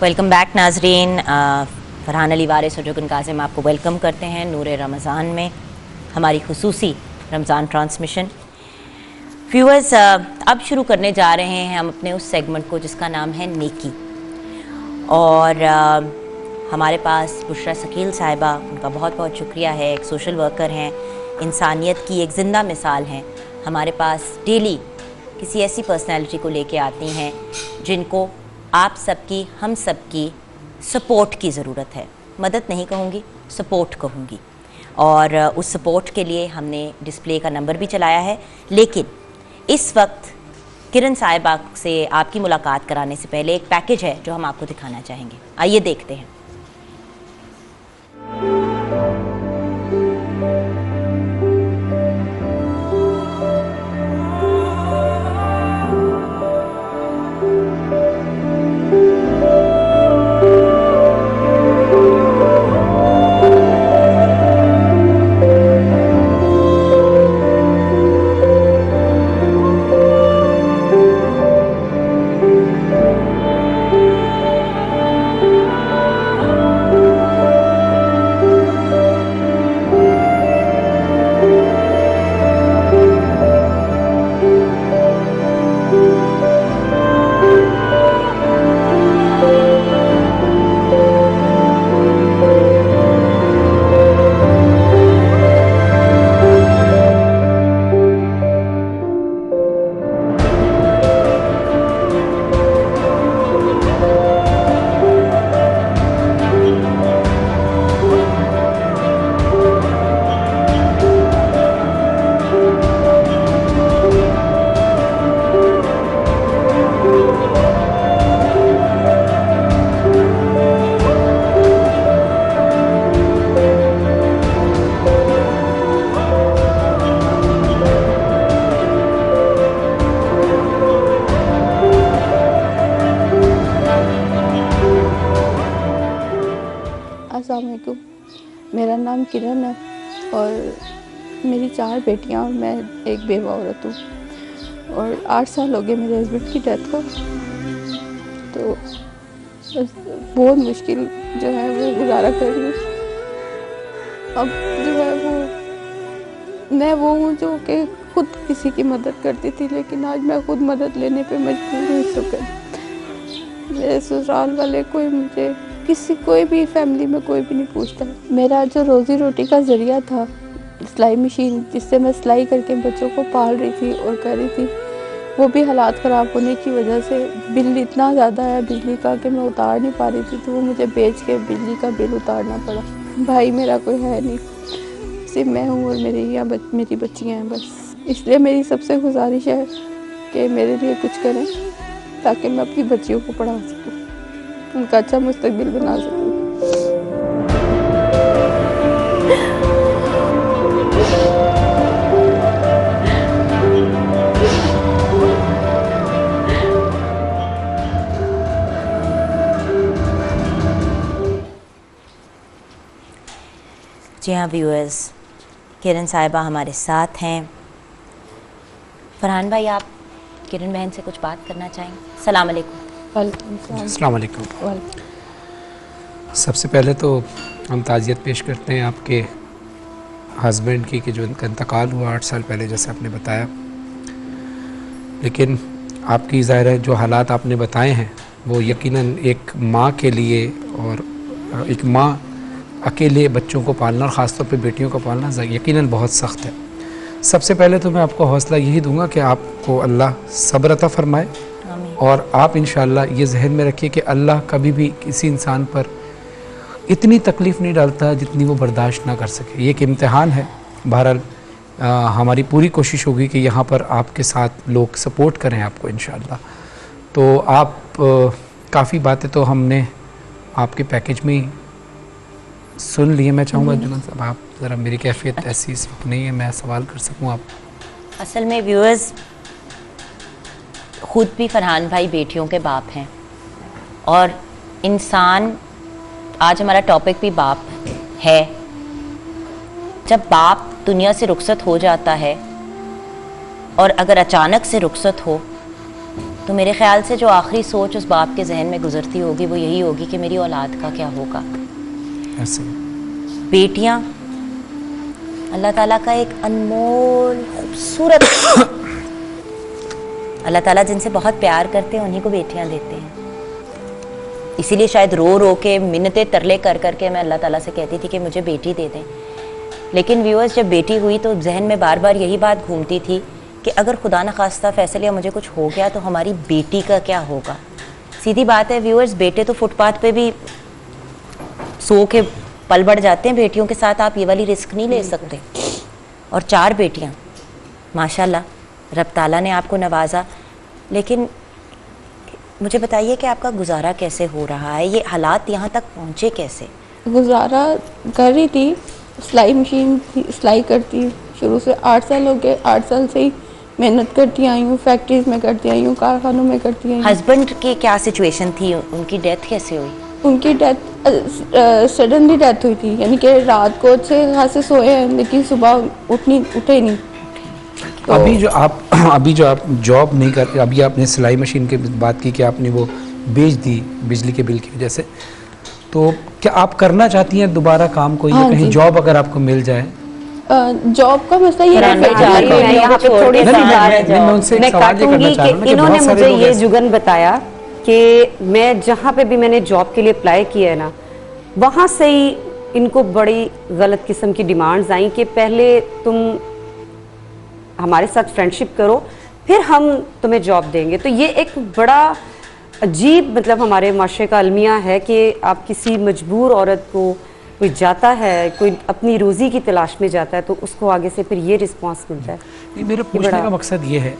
Welcome back नाजरीन। फरहान अली वारिस और जोगन कासिम आपको वेलकम करते हैं नूर रमज़ान में, हमारी खुसूसी रमज़ान ट्रांसमिशन। व्यूअर्स, अब शुरू करने जा रहे हैं हम अपने उस सेगमेंट को जिसका नाम है नेकी। और हमारे पास बुशरा शकील साहिबा, उनका बहुत बहुत शुक्रिया है। एक सोशल वर्कर हैं, इंसानियत की एक ज़िंदा मिसाल हैं। हमारे पास डेली किसी ऐसी पर्सनैलिटी को लेके आती हैं जिनको आप सबकी, हम सबकी सपोर्ट की ज़रूरत है। मदद नहीं कहूँगी, सपोर्ट कहूँगी। और उस सपोर्ट के लिए हमने डिस्प्ले का नंबर भी चलाया है। लेकिन इस वक्त किरण साहिबा से आपकी मुलाकात कराने से पहले एक पैकेज है जो हम आपको दिखाना चाहेंगे। आइए देखते हैं। अस्सलामुअलैकुम, मेरा नाम किरण है और मेरी 4 बेटियां और मैं एक बेवा औरत हूँ। और 8 साल हो गए मेरे हस्बैंड की डेथ को। तो बस बहुत मुश्किल जो है वो गुजारा कर रही हूँ। अब जो है वो मैं वो हूँ जो कि खुद किसी की मदद करती थी, लेकिन आज मैं खुद मदद लेने पे मजबूर हूँ। इस वक्त मेरे ससुराल वाले कोई भी फैमिली में कोई भी नहीं पूछता। मेरा जो रोज़ी रोटी का ज़रिया था, सिलाई मशीन जिससे मैं सिलाई करके बच्चों को पाल रही थी और कर रही थी, वो भी हालात ख़राब होने की वजह से बिल इतना ज़्यादा है बिजली का कि मैं उतार नहीं पा रही थी। तो वो मुझे बेच के बिजली का बिल उतारना पड़ा। भाई मेरा कोई है नहीं, सिर्फ मैं हूँ और मेरी बच्चियाँ हैं बस। इसलिए मेरी सबसे गुजारिश है कि मेरे लिए कुछ करें ताकि मैं अपनी बच्चियों को पढ़ा सकूँ, उनका अच्छा मुस्तकबिल बना सकूँ। जी हाँ व्यूअर्स, किरण साहिबा हमारे साथ हैं। फरहान भाई, आप किरण बहन से कुछ बात करना चाहेंगे? सलाम अलैकुम। अस्सलाम वालेकुम। सबसे पहले तो हम ताज़ियत पेश करते हैं आपके हस्बैंड की कि जो इनका इंतकाल हुआ 8 साल पहले, जैसे आपने बताया। लेकिन आपकी ज़ाहिर है जो हालात आपने बताए हैं वो यकीनन एक माँ के लिए, और एक माँ अकेले बच्चों को पालना और ख़ासतौर पे बेटियों को पालना यकीनन बहुत सख्त है। सबसे पहले तो मैं आपको हौसला यही दूंगा कि आपको अल्लाह सब्र अता फ़रमाए, और आप इंशाअल्लाह ये जहन में रखिए कि अल्लाह कभी भी किसी इंसान पर इतनी तकलीफ़ नहीं डालता जितनी वो बर्दाश्त ना कर सके। ये एक इम्तिहान है। बहरहाल हमारी पूरी कोशिश होगी कि यहाँ पर आपके साथ लोग सपोर्ट करें आपको इंशाअल्लाह। तो आप काफ़ी बातें तो हमने आपके पैकेज में ही सुन लिए। मैं चाहूँगा जुगन साहब, आप ज़रा, मेरी कैफियत ऐसी इस वक्त नहीं है मैं सवाल कर सकूँ आप। असल में व्यूअर्स, खुद भी फरहान भाई बेटियों के बाप हैं और इंसान, आज हमारा टॉपिक भी बाप है। जब बाप दुनिया से रुखसत हो जाता है और अगर अचानक से रुखसत हो तो मेरे ख्याल से जो आखिरी सोच उस बाप के जहन में गुजरती होगी वो यही होगी कि मेरी औलाद का क्या होगा। ऐसे बेटियां अल्लाह ताला का एक अनमोल खूबसूरत अल्लाह ताला जिनसे बहुत प्यार करते हैं उन्हीं को बेटियां देते हैं। इसीलिए शायद रो रो के मिन्नतें तरले कर कर के मैं अल्लाह ताला से कहती थी कि मुझे बेटी दे दें। लेकिन व्यूअर्स, जब बेटी हुई तो जहन में बार बार यही बात घूमती थी कि अगर खुदा न खास्ता फैसले या मुझे कुछ हो गया तो हमारी बेटी का क्या होगा। सीधी बात है व्यूअर्स, बेटे तो फुटपाथ पे भी सो के पल बढ़ जाते हैं, बेटियों के साथ आप ये वाली रिस्क नहीं ले सकते। और 4 बेटियां माशाल्लाह रब ताला ने आपको नवाजा। लेकिन मुझे बताइए कि आपका गुजारा कैसे हो रहा है, ये हालात यहाँ तक पहुँचे कैसे? गुजारा कर रही थी, सिलाई मशीन थी, सिलाई करती शुरू से 8 साल हो गए। 8 साल से ही मेहनत करती आई हूँ, फैक्ट्रीज में करती आई हूँ, कारखानों में करती आई हूँ। हस्बैंड की क्या सिचुएशन थी, उनकी डेथ कैसे हुई? उनकी डेथ सडनली डेथ हुई थी, यानी कि रात को अच्छे खासे सोए हैं लेकिन सुबह उठे नहीं। तो अभी जो आप जॉब नहीं कर, अभी आपने सिलाई मशीन की बात की कि आपने वो बेच दी बिजली के बिल की वजह से, तो क्या आप करना चाहती हैं दोबारा काम कोई, या कहीं जॉब अगर आपको मिल जाए? जॉब का मसला ये है, मैं काटूंगी कि इन्होंने मुझे ये जुगन बताया कि मैं जहाँ पे भी मैंने जॉब के लिए अप्लाई किया है ना, वहाँ से ही इनको बड़ी गलत किस्म की डिमांड्स आई कि पहले तुम हमारे साथ फ्रेंडशिप करो फिर हम तुम्हें जॉब देंगे। तो ये एक बड़ा अजीब मतलब हमारे माशरे का अलमिया है कि आप किसी मजबूर औरत को, कोई जाता है, कोई अपनी रोज़ी की तलाश में जाता है तो उसको आगे से फिर ये रिस्पॉन्स मिलता है। नहीं, मेरा पूछने का मकसद ये है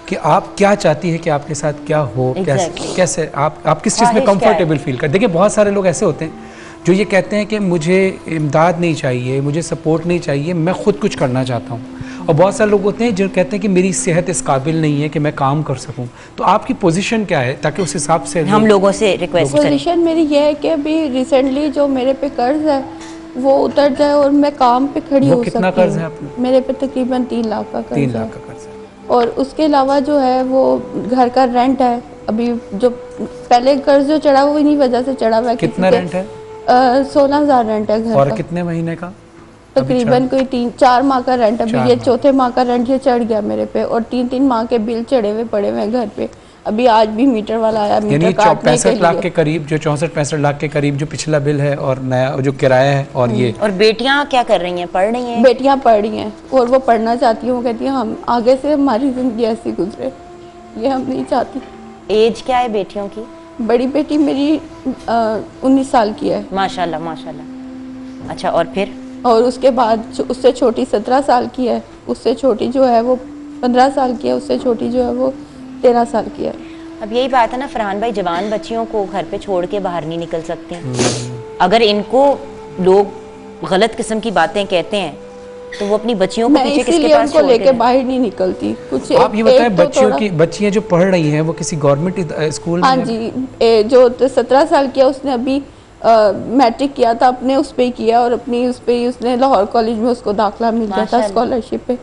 कि आप क्या चाहती है कि आपके साथ क्या हो, कैसे आप किस चीज़ में कंफर्टेबल फील कर। देखिए बहुत सारे लोग ऐसे होते हैं जो ये कहते हैं कि मुझे इमदाद नहीं चाहिए, मुझे सपोर्ट नहीं चाहिए, मैं खुद कुछ करना चाहता हूँ। और बहुत सारे लोग होते हैं जो कहते हैं कि मेरी सेहत इस काबिल नहीं है कि मैं काम कर सकूं। तो आपकी पोजीशन क्या है ताकि उस हिसाब से हम लोगों से रिक्वेस्ट करें? पोजीशन मेरी ये है कि अभी रिसेंटली जो मेरे पे कर्ज है वो उतर जाए और मैं काम पे खड़ी हो सकती हूँ। कितना कर्ज है आपने? मेरे पे तकरीबन 3 लाख का कर्ज है। 3 लाख का कर्ज है। और उसके अलावा जो है वो घर का रेंट है। अभी जो पहले कर्ज जो चढ़ा वो इन्हीं वजह से चढ़ा हुआ है। कितना रेंट है? 16,000 रेंट है घर और का। कितने महीने का? तकरीबन कोई 3-4 माह का रेंट। अभी ये चौथे माह का रेंट ये चढ़ गया मेरे पे, और 3-3 माह के बिल चढ़े हुए पड़े हुए घर पे। अभी आज भी मीटर वाला आया, मीटर काटने के लिए। 65 लाख के करीब, जो 64-65 लाख के करीब जो पिछला बिल है और नया जो किराया है। और ये और बेटियां क्या कर रही हैं? पढ़ रही हैं? बेटियां पढ़ रही हैं और वो पढ़ना चाहती हैं। वो कहती हैं हम आगे से हमारी जिंदगी ऐसी गुजरे, ये हम नहीं चाहती। एज क्या है बेटियों की? बड़ी बेटी मेरी 19 साल की है। माशाल्लाह माशाल्लाह। अच्छा, और फिर? और उसके बाद उससे छोटी 17 साल की है, उससे छोटी जो है वो 15 साल की है, उससे छोटी जो है वो 13 साल की है। अब यही बात है ना फरहान भाई, जवान बच्चियों को घर पे छोड़ के बाहर नहीं निकल सकती। अगर इनको लोग गलत किस्म की बातें कहते हैं तो वो अपनी बच्चियों को पीछे किसके पास उनको लेके बाहर नहीं निकलती। कुछ आप ये बताएं, बच्चियां जो पढ़ रही हैं वो किसी गवर्नमेंट स्कूल में? हाँ जी, जो 17 साल की है उसने अभी मैट्रिक किया था, अपने उस पे किया और अपनी उस पे ही उसने लाहौर कॉलेज में उसको दाखिला मिल गया था स्कॉलरशिप पे।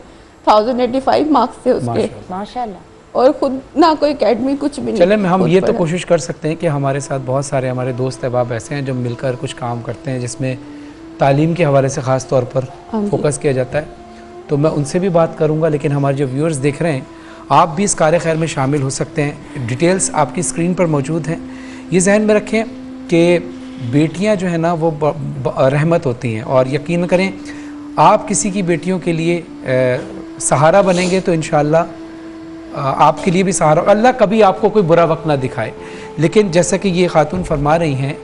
1085 मार्क्स थे उसके माशाल्लाह। और खुद ना कोई एकेडमी कुछ भी नहीं। चले हम ये तो कोशिश कर सकते हैं कि हमारे साथ बहुत सारे हमारे दोस्त अहबाब ऐसे हैं जो मिलकर कुछ काम करते हैं जिसमें तालीम के हवाले से ख़ास तौर पर फोकस किया जाता है, तो मैं उनसे भी बात करूँगा। लेकिन हमारे जो व्यूअर्स देख रहे हैं, आप भी इस कार्य खैर में शामिल हो सकते हैं। डिटेल्स आपकी स्क्रीन पर मौजूद हैं। ये जहन में रखें कि बेटियां जो है ना वो रहमत होती हैं, और यकीन करें आप किसी की बेटियों के लिए सहारा बनेंगे तो इंशाअल्लाह आपके लिए भी सहारा। अल्लाह कभी आपको कोई बुरा वक्त ना दिखाए। लेकिन जैसा कि ये खातून फरमा रही हैं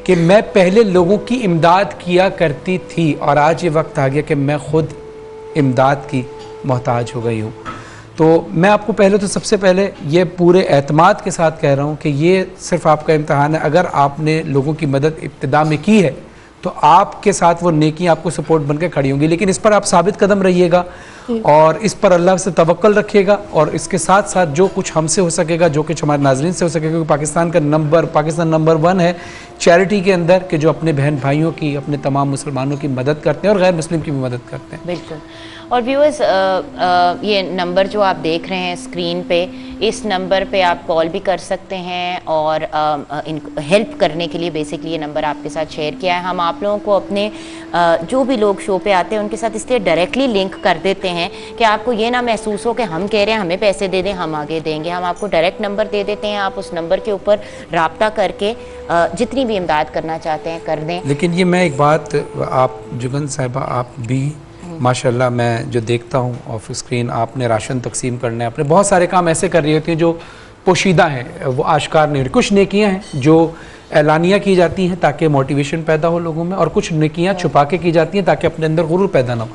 कि मैं पहले लोगों की इमदाद किया करती थी और आज ये वक्त आ गया कि मैं ख़ुद इमदाद की मोहताज हो गई हूँ। तो मैं आपको पहले तो सबसे पहले ये पूरे एतमाद के साथ कह रहा हूँ कि ये सिर्फ आपका इम्तहान है। अगर आपने लोगों की मदद इब्तिदा में की है तो आपके साथ वो नेकी आपको सपोर्ट बन के खड़ी होंगी, लेकिन इस पर आप साबित कदम रहिएगा। और इस पर अल्लाह से तवक्कल रखिएगा, और इसके साथ साथ जो कुछ हमसे हो सकेगा, जो कुछ हमारे नाज़रीन से हो सकेगा, क्योंकि पाकिस्तान नंबर 1 है चैरिटी के अंदर, कि जो अपने बहन भाइयों की, अपने तमाम मुसलमानों की मदद करते हैं और गैर मुस्लिम की भी मदद करते हैं। बिल्कुल। और व्यूअर्स, ये नंबर जो आप देख रहे हैं स्क्रीन पे, इस नंबर पे आप कॉल भी कर सकते हैं, और हेल्प करने के लिए बेसिकली ये नंबर आपके साथ शेयर किया है। हम आप लोगों को अपने जो भी लोग शो पे आते हैं उनके साथ इसलिए डायरेक्टली लिंक कर देते हैं कि आपको ये ना महसूस हो कि हम कह रहे हैं हमें पैसे दे दें, हम आगे देंगे। हम आपको डायरेक्ट नंबर दे देते हैं, आप उस नंबर के ऊपर राब्ता करके जितनी भी इमदाद करना चाहते हैं कर दें। लेकिन ये मैं एक बात, आप जुगन साहिबा, आप भी माशाल्लाह, मैं जो देखता हूँ ऑफ स्क्रीन, आपने राशन तकसीम करना है, आपने बहुत सारे काम ऐसे कर रही होती हैं जो पोशीदा हैं, वो आश्कार नहीं हो रही। कुछ नेकियां हैं जो ऐलानिया की जाती हैं ताकि मोटिवेशन पैदा हो लोगों में, और कुछ नेकियां छुपा के की जाती हैं ताकि अपने अंदर गुरूर पैदा ना हो।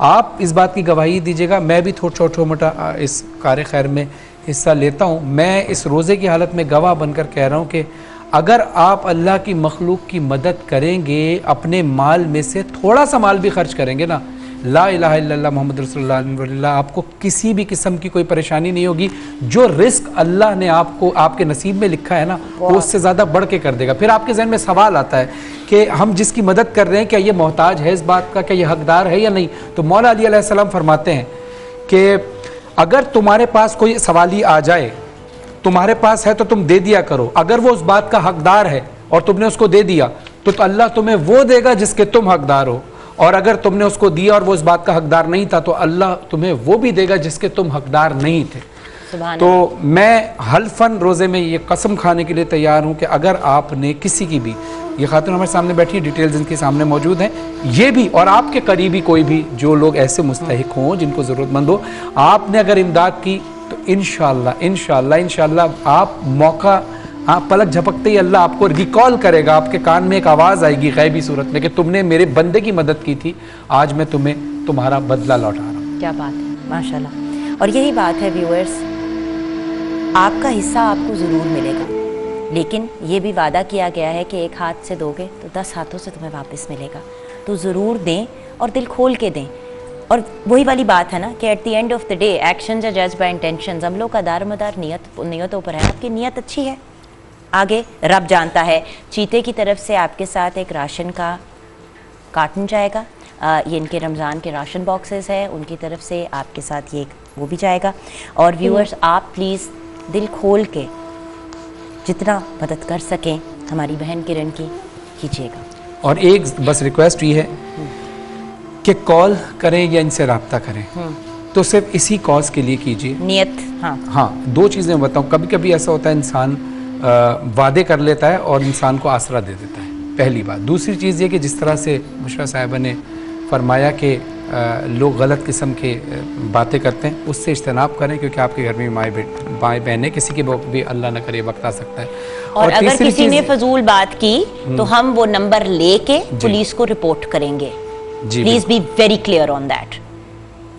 आप इस बात की गवाही दीजिएगा। मैं भी थोड़ा छोटा मोटा इस कार्य खैर में हिस्सा लेता हूँ। मैं इस रोज़े की हालत में गवाह बनकर कह रहा हूँ कि अगर आप अल्लाह की मखलूक की मदद करेंगे, अपने माल में से थोड़ा सा माल भी खर्च करेंगे ना, ला इलाहा इल्लल्लाह मोहम्मद रसूलुल्लाह अल्लाह, आपको किसी भी किस्म की कोई परेशानी नहीं होगी। जो रिस्क अल्लाह ने आपको आपके नसीब में लिखा है ना, वो उससे ज़्यादा बढ़ के कर देगा। फिर आपके जहन में सवाल आता है कि हम जिसकी मदद कर रहे हैं, क्या ये मोहताज है इस बात का, क्या ये हकदार है या नहीं? तो मौला अली अलैहिस्सलाम फरमाते हैं कि अगर तुम्हारे पास कोई सवाली आ जाए, तुम्हारे पास है तो तुम दे दिया करो। अगर वो उस बात का हकदार है और तुमने उसको दे दिया, तो अल्लाह तुम्हें वो देगा जिसके तुम हकदार हो, और अगर तुमने उसको दिया और वो इस बात का हकदार नहीं था, तो अल्लाह तुम्हें वो भी देगा जिसके तुम हकदार नहीं थे। तो मैं हल्फन रोज़े में ये कसम खाने के लिए तैयार हूँ कि अगर आपने किसी की भी, ये खातून हमारे सामने बैठी है, डिटेल्स इनके सामने मौजूद हैं, ये भी और आपके करीबी कोई भी जो लोग ऐसे मुस्तहिक हों, जिनको ज़रूरतमंद हो, आपने अगर इमदाद की तो इंशाअल्लाह आप मौका, आप पलक झपकते ही अल्लाह आपको रिकॉल करेगा, आपके कान में एक आवाज़ आएगी गैबी सूरत में कि तुमने मेरे बंदे की मदद की थी, आज मैं तुम्हें तुम्हारा बदला लौटा रहा हूँ। क्या बात है, माशाल्लाह। और यही बात है व्यूअर्स, आपका हिस्सा आपको ज़रूर मिलेगा, लेकिन ये भी वादा किया गया है कि एक हाथ से दोगे तो 10 हाथों से तुम्हें वापस मिलेगा। तो ज़रूर दें और दिल खोल के दें। और वही वाली बात है ना कि at the end of the day actions are judged by intentions. हम लोग का दारोमदार नियतों पर है। आपकी नियत अच्छी है, आगे रब जानता है। चीते की तरफ से आपके साथ एक राशन का कार्टन जाएगा, ये इनके रमज़ान के राशन बॉक्सेस है, उनकी तरफ से आपके साथ ये वो भी जाएगा। और व्यूअर्स, आप प्लीज़ दिल खोल के जितना मदद कर सकें हमारी बहन किरण की कीजिएगा। और एक बस रिक्वेस्ट ये है कि कॉल करें या इनसे रब्ता करें तो सिर्फ इसी कॉज के लिए कीजिए, नियत। हाँ, दो चीज़ें बताऊँ। कभी कभी ऐसा होता है इंसान वादे कर लेता है और इंसान को आसरा दे देता है, पहली बात। दूसरी चीज़ ये कि जिस तरह से मुशरा साहिबा ने फरमाया कि लोग गलत किस्म के बातें करते हैं, उससे इज्तनाब करें, क्योंकि आपके घर में माएँ बहनें, किसी के भी अल्लाह न करे वक्त आ सकता है। और अगर किसी ने फजूल बात की तो हम वो नंबर लेके पुलिस को रिपोर्ट करेंगे। Please be very clear on that.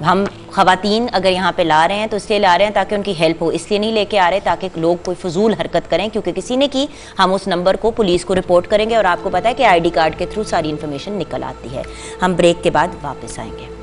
हम ख़वातीन अगर यहाँ पे ला रहे हैं तो इसलिए ला रहे हैं ताकि उनकी हेल्प हो, इसलिए नहीं लेके आ रहे ताकि लोग कोई फजूल हरकत करें, क्योंकि किसी ने की, हम उस नंबर को पुलिस को रिपोर्ट करेंगे। और आपको पता है कि आईडी कार्ड के थ्रू सारी इन्फॉर्मेशन निकल आती है। हम ब्रेक के बाद वापस आएंगे।